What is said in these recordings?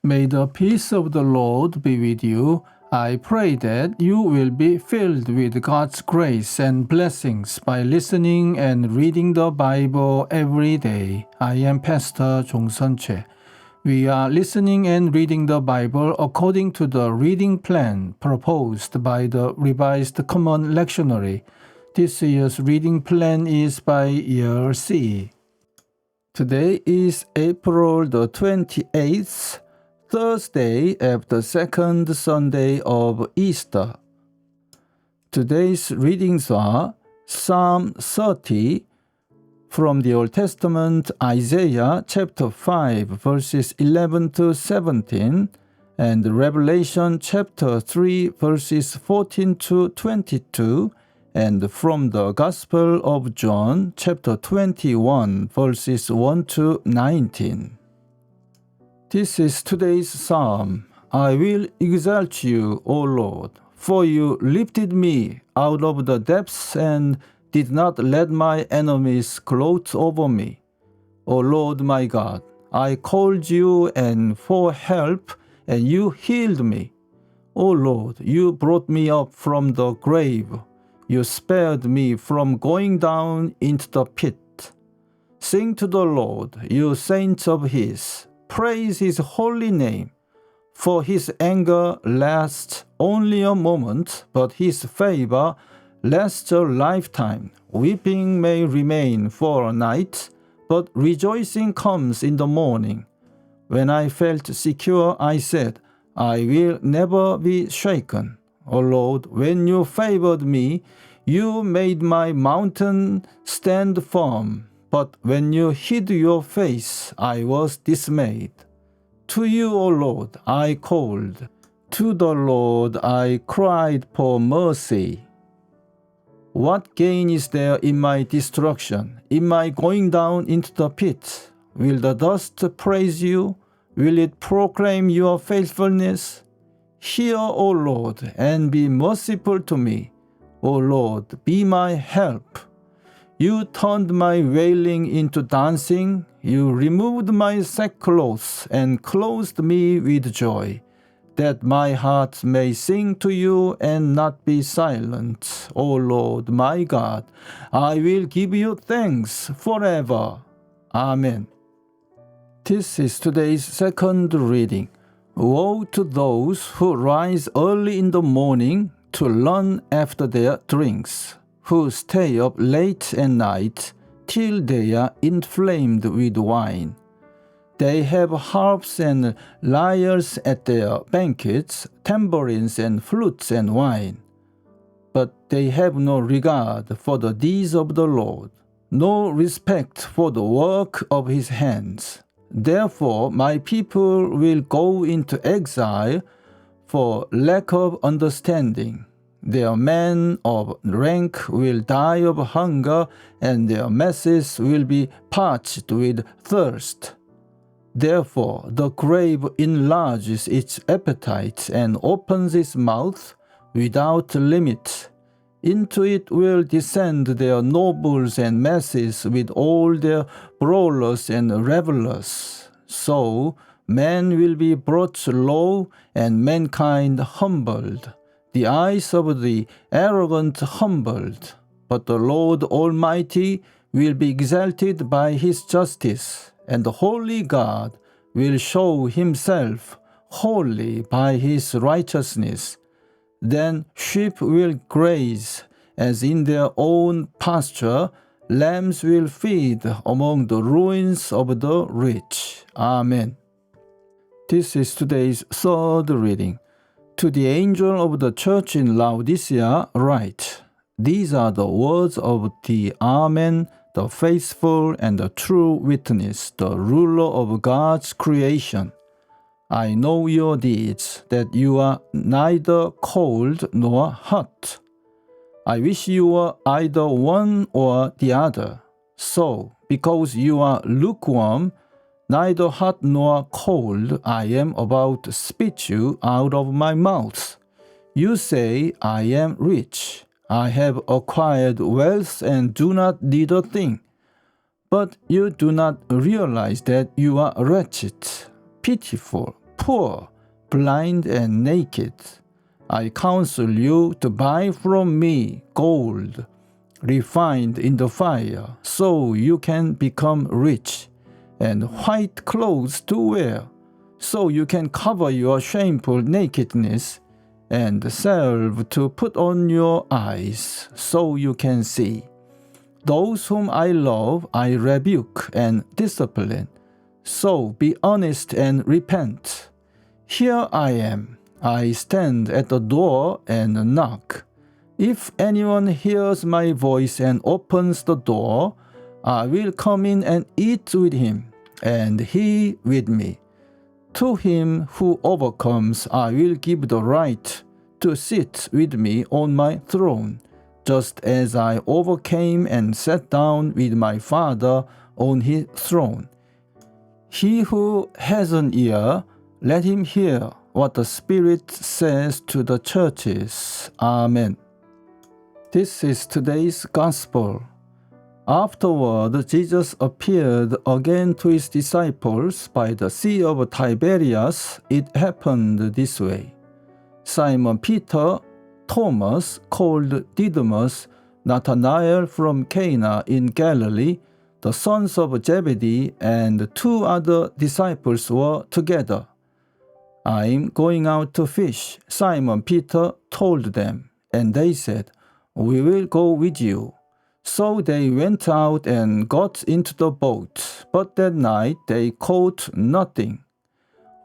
May the peace of the Lord be with you. I pray that you will be filled with God's grace and blessings by listening and reading the Bible every day. I am Pastor 종선채. We are listening and reading the Bible according to the reading plan proposed by the Revised Common Lectionary. This year's reading plan is by year C. Today is April the 28th, Thursday after second Sunday of Easter. Today's readings are Psalm 30 from the Old Testament, Isaiah chapter 5 verses 11 to 17, and Revelation chapter 3 verses 14 to 22, and from the Gospel of John chapter 21 verses 1 to 19. This is today's psalm. I will exalt you, O Lord, for you lifted me out of the depths and did not let my enemies gloat over me. O Lord my God, I called you and for help, and you healed me. O Lord, you brought me up from the grave. You spared me from going down into the pit. Sing to the Lord, you saints of his. Praise his holy name, for his anger lasts only a moment, but his favor lasts a lifetime. Weeping may remain for a night, but rejoicing comes in the morning. When I felt secure, I said, I will never be shaken. O Lord, when you favored me, you made my mountain stand firm. But when you hid your face, I was dismayed. To you, O Lord, I called. To the Lord I cried for mercy. What gain is there in my destruction, in my going down into the pit? Will the dust praise you? Will it proclaim your faithfulness? Hear, O Lord, and be merciful to me. O Lord, be my help. You turned my wailing into dancing. You removed my sackcloth and clothed me with joy, that my heart may sing to you and not be silent. O Lord, my God, I will give you thanks forever. Amen. This is today's second reading. Woe to those who rise early in the morning to run after their drinks, who stay up late at night till they are inflamed with wine. They have harps and lyres at their banquets, tambourines and flutes and wine. But they have no regard for the deeds of the Lord, no respect for the work of his hands. Therefore my people will go into exile for lack of understanding. Their men of rank will die of hunger, and their masses will be parched with thirst. Therefore the grave enlarges its appetite and opens its mouth without limit. Into it will descend their nobles and masses with all their brawlers and revelers. So man will be brought low and mankind humbled. The eyes of the arrogant humbled, but the Lord Almighty will be exalted by his justice, and the holy God will show himself holy by his righteousness. Then sheep will graze as in their own pasture, lambs will feed among the ruins of the rich. Amen. This is today's third reading. To the angel of the church in Laodicea write, These are the words of the Amen, the faithful and the true witness, the ruler of God's creation. I know your deeds, that you are neither cold nor hot. I wish you were either one or the other. So, because you are lukewarm, neither hot nor cold, I am about to spit you out of my mouth. You say, I am rich. I have acquired wealth and do not need a thing. But you do not realize that you are wretched, pitiful, poor, blind, and naked. I counsel you to buy from me gold, refined in the fire, so you can become rich, and white clothes to wear, so you can cover your shameful nakedness, and salve to put on your eyes, so you can see. Those whom I love, I rebuke and discipline. So be honest and repent. Here I am. I stand at the door and knock. If anyone hears my voice and opens the door, I will come in and eat with him, and he with me. To him who overcomes, I will give the right to sit with me on my throne, just as I overcame and sat down with my Father on his throne. He who has an ear, let him hear what the Spirit says to the churches. Amen. This is today's Gospel. Afterward, Jesus appeared again to his disciples by the Sea of Tiberias. It happened this way. Simon Peter, Thomas, called Didymus, Nathanael from Cana in Galilee, the sons of Zebedee, and 2 other disciples were together. I'm going out to fish, Simon Peter told them, and they said, We will go with you. So they went out and got into the boat, but that night they caught nothing.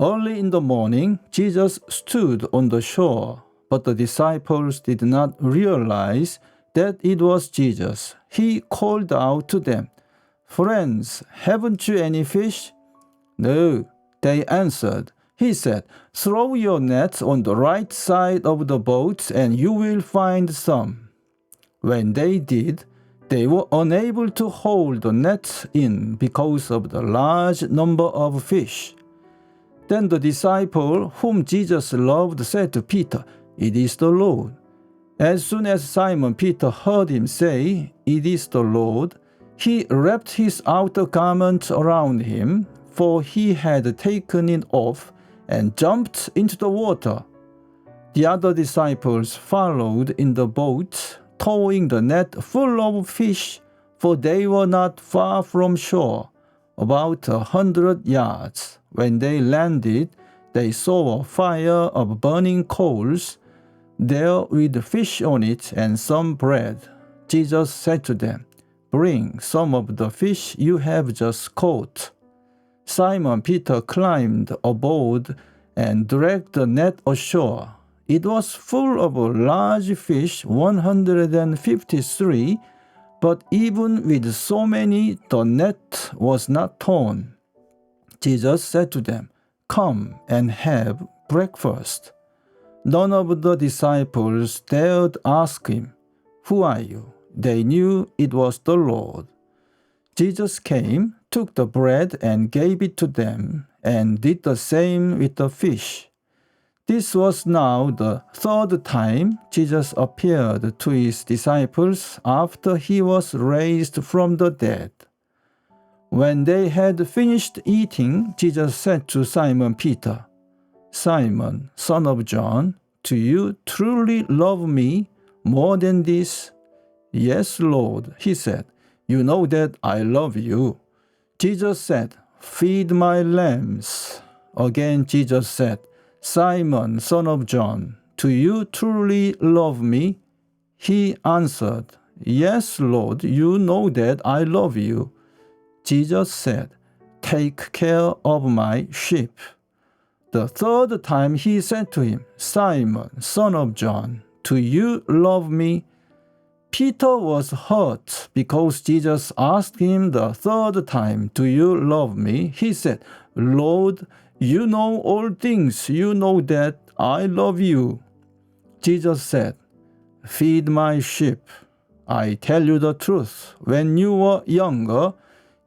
Early in the morning, Jesus stood on the shore, but the disciples did not realize that it was Jesus. He called out to them, Friends, haven't you any fish? No, they answered. He said, Throw your nets on the right side of the boat and you will find some. When they did, they were unable to hold the nets in because of the large number of fish. Then the disciple whom Jesus loved said to Peter, It is the Lord. As soon as Simon Peter heard him say, It is the Lord, he wrapped his outer garment around him, for he had taken it off, and jumped into the water. The other disciples followed in the boat, towing the net full of fish, for they were not far from shore, about 100 yards. When they landed, they saw a fire of burning coals there with fish on it and some bread. Jesus said to them, Bring some of the fish you have just caught. Simon Peter climbed aboard and dragged the net ashore. It was full of large fish, 153, but even with so many, the net was not torn. Jesus said to them, Come and have breakfast. None of the disciples dared ask him, Who are you? They knew it was the Lord. Jesus came, took the bread and gave it to them, and did the same with the fish. This was now the 3rd time Jesus appeared to his disciples after he was raised from the dead. When they had finished eating, Jesus said to Simon Peter, Simon, son of John, do you truly love me more than this? Yes, Lord, he said. You know that I love you. Jesus said, Feed my lambs. Again, Jesus said, Simon, son of John, do you truly love me? He answered, Yes, Lord, you know that I love you. Jesus said, Take care of my sheep. The 3rd time he said to him, Simon, son of John, do you love me? Peter was hurt because Jesus asked him the 3rd time, Do you love me? He said, Lord, you know all things. You know that I love you. Jesus said, Feed my sheep. I tell you the truth. When you were younger,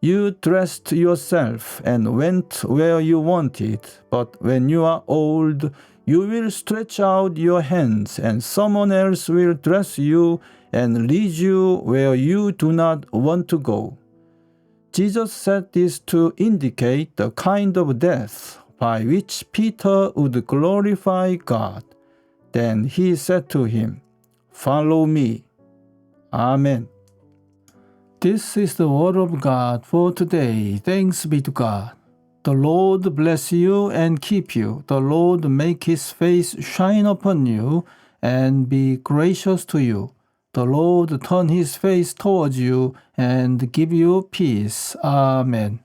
you dressed yourself and went where you wanted. But when you are old, you will stretch out your hands, and someone else will dress you and lead you where you do not want to go. Jesus said this to indicate the kind of death by which Peter would glorify God. Then he said to him, "Follow me." Amen. This is the word of God for today. Thanks be to God. The Lord bless you and keep you. The Lord make his face shine upon you and be gracious to you. The Lord turn his face towards you and give you peace. Amen.